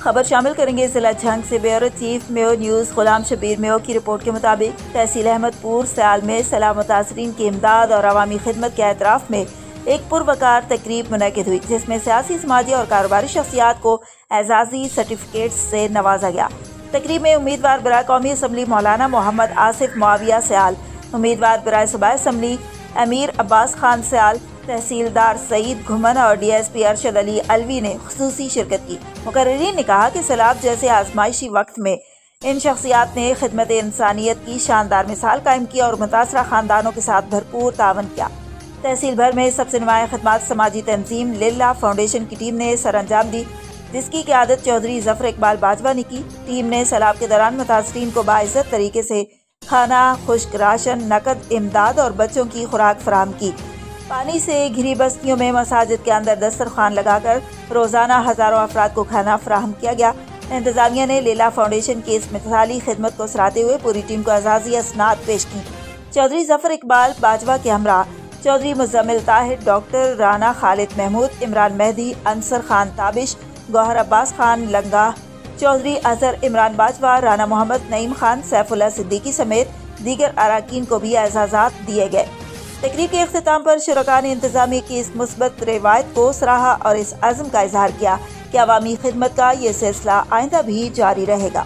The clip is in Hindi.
खबर शामिल करेंगे जिला झंग से ब्यूरो चीफ मेयो न्यूज़ गुलाम शबीर मेयो की रिपोर्ट के मुताबिक तहसील अहमदपुर सयाल में सलाह मुतासरीन की इमदाद और अवामी खिदमत के एतराफ़ में एक पुरवकार तकरीब मुनक़िद हुई, जिसमें सियासी, समाजी और कारोबारी शख्सियात को एजाज़ी सर्टिफिकेट से नवाजा गया। तकरीब में उम्मीदवार बराए कौमी असम्बली मौलाना मोहम्मद आसिफ मुआविया सयाल, उम्मीदवार बराए सूबाई असम्बली अमीर अब्बास खान सयाल, तहसीलदार सईद घुमन और DSP अरशद अली अलवी ने खुसूसी शिरकत की। मुकर्रीरीन ने कहा कि सैलाब जैसे आजमाइशी वक्त में इन शख्सियात ने खिदमत इंसानियत की शानदार मिसाल कायम की और मुतासरा खानदानों के साथ भरपूर तावन किया। तहसील भर में सबसे नुमाया खिदमत समाजी तंजीम लिल्लाह फाउंडेशन की टीम ने सर अंजाम दी, जिसकी क़यादत चौधरी जफर इकबाल बाजवा ने की। टीम ने सैलाब के दौरान मुतासरीन को बाइज्जत तरीके से खाना, खुश्क राशन, नकद इमदाद और बच्चों की खुराक फराहम की। पानी से घिरी बस्तियों में मसाजिद के अंदर दस्तरखान लगाकर रोज़ाना हज़ारों अफराद को खाना फराहम किया गया। इंतज़ामिया ने लिल्लाह फाउंडेशन की इस मिसाली खिदमत को सराहते हुए पूरी टीम को एजाज़ी असनाद पेश की। चौधरी जफर इकबाल बाजवा के हमरा चौधरी मुजम्मिल ताहिर, डॉक्टर राना खालिद महमूद, इमरान मेहदी, अंसर खान ताबिश, गौहर अब्बास खान लंगा, चौधरी अजहर इमरान बाजवा, राना मोहम्मद नईम खान, सैफुल्लाह सिद्दीकी समेत दीगर अराकीन को भी एजाज़ात दिए गए। तकरीब के इख्तिताम पर शुरका ने इंतजामिया की इस मुस्बत रिवायत को सराहा और इस अज़्म का इजहार किया कि अवामी खिदमत का ये सिलसिला आइंदा भी जारी रहेगा।